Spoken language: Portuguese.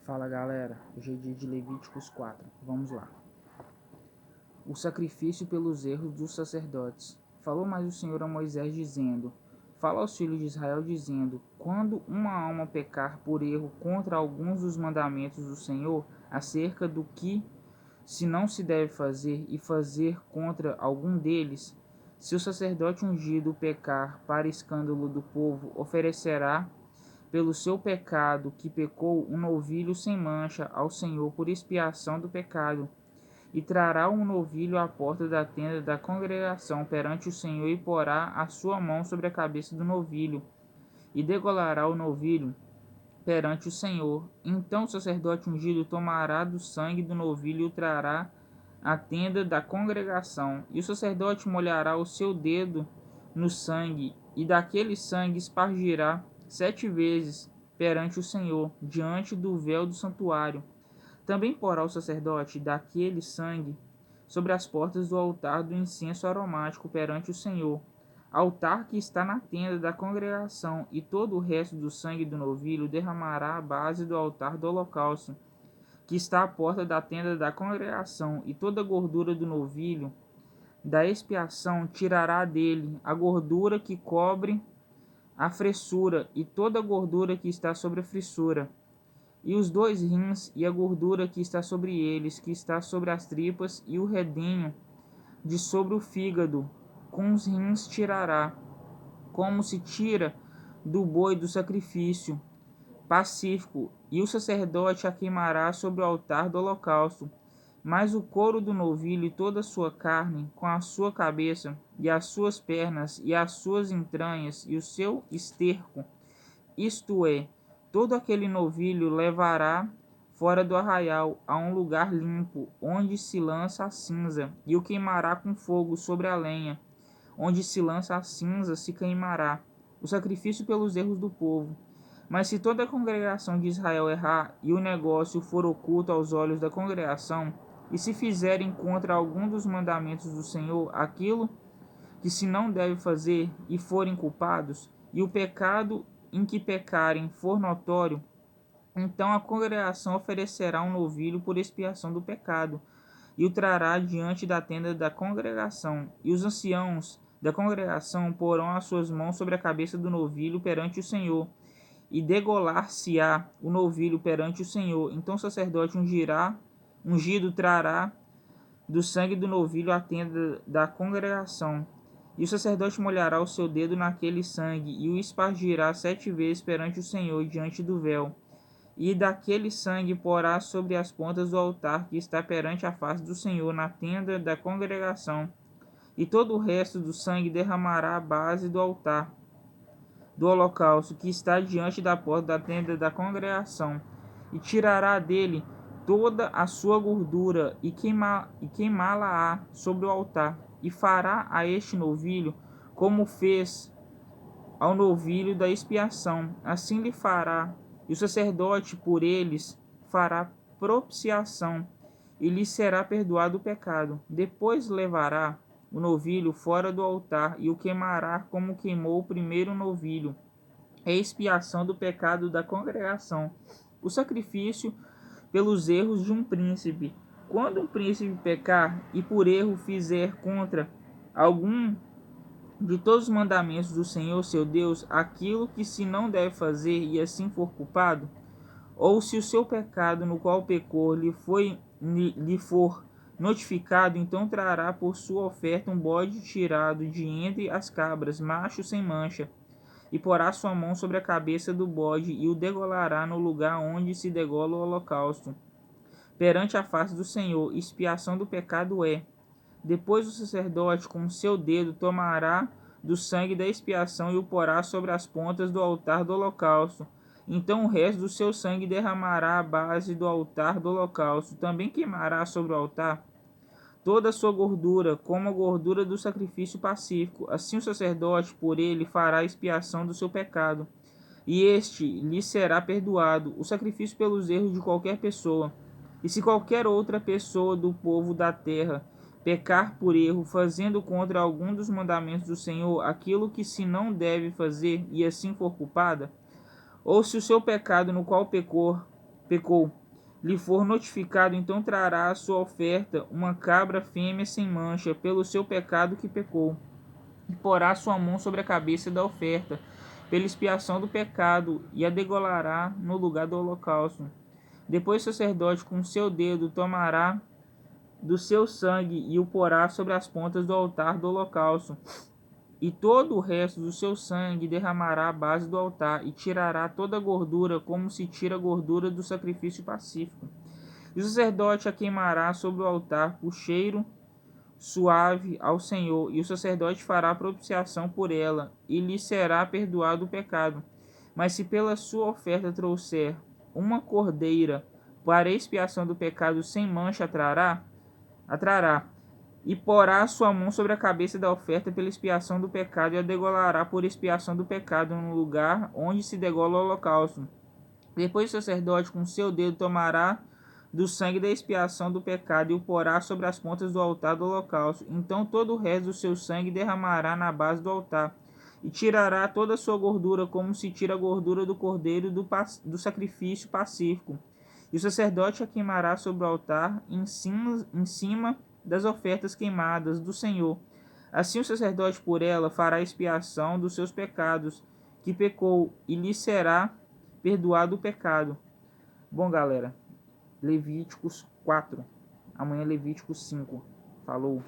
Fala galera, hoje é dia de Levíticos 4, vamos lá. O sacrifício pelos erros dos sacerdotes. Falou mais o Senhor a Moisés dizendo: Fala aos filhos de Israel dizendo: Quando uma alma pecar por erro contra alguns dos mandamentos do Senhor, acerca do que se não se deve fazer e fazer contra algum deles, se o sacerdote ungido pecar para escândalo do povo, oferecerá pelo seu pecado que pecou um novilho sem mancha ao Senhor por expiação do pecado, e trará um novilho à porta da tenda da congregação perante o Senhor e porá a sua mão sobre a cabeça do novilho, e degolará o novilho perante o Senhor. Então o sacerdote ungido tomará do sangue do novilho e o trará à tenda da congregação, e o sacerdote molhará o seu dedo no sangue, e daquele sangue espargirá 7 vezes perante o Senhor, diante do véu do santuário. Também porá o sacerdote daquele sangue sobre as portas do altar do incenso aromático perante o Senhor, altar que está na tenda da congregação, e todo o resto do sangue do novilho derramará à base do altar do holocausto, que está à porta da tenda da congregação, e toda a gordura do novilho da expiação tirará dele, a gordura que cobre a fressura, e toda a gordura que está sobre a fressura, e os 2 rins, e a gordura que está sobre eles, que está sobre as tripas, e o redenho de sobre o fígado, com os rins tirará, como se tira do boi do sacrifício pacífico, e o sacerdote a queimará sobre o altar do holocausto. Mas o couro do novilho e toda a sua carne, com a sua cabeça, e as suas pernas, e as suas entranhas, e o seu esterco, isto é, todo aquele novilho levará fora do arraial a um lugar limpo, onde se lança a cinza, e o queimará com fogo sobre a lenha, onde se lança a cinza se queimará, o sacrifício pelos erros do povo. Mas se toda a congregação de Israel errar, e o negócio for oculto aos olhos da congregação, e se fizerem contra algum dos mandamentos do Senhor aquilo que se não deve fazer, e forem culpados, e o pecado em que pecarem for notório, então a congregação oferecerá um novilho por expiação do pecado, e o trará diante da tenda da congregação, e os anciãos da congregação porão as suas mãos sobre a cabeça do novilho perante o Senhor, e degolar-se-á o novilho perante o Senhor. Então o sacerdote ungido trará do sangue do novilho à tenda da congregação, e o sacerdote molhará o seu dedo naquele sangue, e o espargirá 7 vezes perante o Senhor diante do véu. E daquele sangue porá sobre as pontas do altar que está perante a face do Senhor na tenda da congregação, e todo o resto do sangue derramará à base do altar do holocausto que está diante da porta da tenda da congregação, e tirará dele toda a sua gordura, e queimá-la-á sobre o altar, e fará a este novilho como fez ao novilho da expiação, assim lhe fará, e o sacerdote por eles fará propiciação, e lhe será perdoado o pecado. Depois levará o novilho fora do altar, e o queimará como queimou o primeiro novilho, é expiação do pecado da congregação. O sacrifício pelos erros de um príncipe. Quando um príncipe pecar e por erro fizer contra algum de todos os mandamentos do Senhor seu Deus aquilo que se não deve fazer, e assim for culpado, ou se o seu pecado no qual pecou lhe for notificado, então trará por sua oferta um bode tirado de entre as cabras, macho sem mancha, e porá sua mão sobre a cabeça do bode, e o degolará no lugar onde se degola o holocausto, perante a face do Senhor. Expiação do pecado é. Depois o sacerdote com seu dedo tomará do sangue da expiação e o porá sobre as pontas do altar do holocausto. Então o resto do seu sangue derramará à base do altar do holocausto. Também queimará sobre o altar toda a sua gordura, como a gordura do sacrifício pacífico. Assim o sacerdote por ele fará expiação do seu pecado, e este lhe será perdoado, o sacrifício pelos erros de qualquer pessoa. E se qualquer outra pessoa do povo da terra pecar por erro, fazendo contra algum dos mandamentos do Senhor aquilo que se não deve fazer, e assim for culpada, ou se o seu pecado no qual pecou pecou, lhe for notificado, então trará a sua oferta uma cabra fêmea sem mancha, pelo seu pecado que pecou, e porá sua mão sobre a cabeça da oferta, pela expiação do pecado, e a degolará no lugar do holocausto. Depois o sacerdote com seu dedo tomará do seu sangue e o porá sobre as pontas do altar do holocausto, e todo o resto do seu sangue derramará à base do altar, e tirará toda a gordura, como se tira a gordura do sacrifício pacífico. E o sacerdote a queimará sobre o altar por cheiro suave ao Senhor, e o sacerdote fará propiciação por ela, e lhe será perdoado o pecado. Mas se pela sua oferta trouxer uma cordeira para expiação do pecado sem mancha, atrará, e porá sua mão sobre a cabeça da oferta pela expiação do pecado, e a degolará por expiação do pecado no lugar onde se degola o holocausto. Depois o sacerdote com seu dedo tomará do sangue da expiação do pecado e o porá sobre as pontas do altar do holocausto. Então todo o resto do seu sangue derramará na base do altar, e tirará toda a sua gordura, como se tira a gordura do cordeiro do sacrifício pacífico. E o sacerdote a queimará sobre o altar, em cima das ofertas queimadas do Senhor. Assim o sacerdote por ela fará expiação dos seus pecados, que pecou, e lhe será perdoado o pecado. Bom, galera, Levíticos 4. Amanhã Levíticos 5. Falou.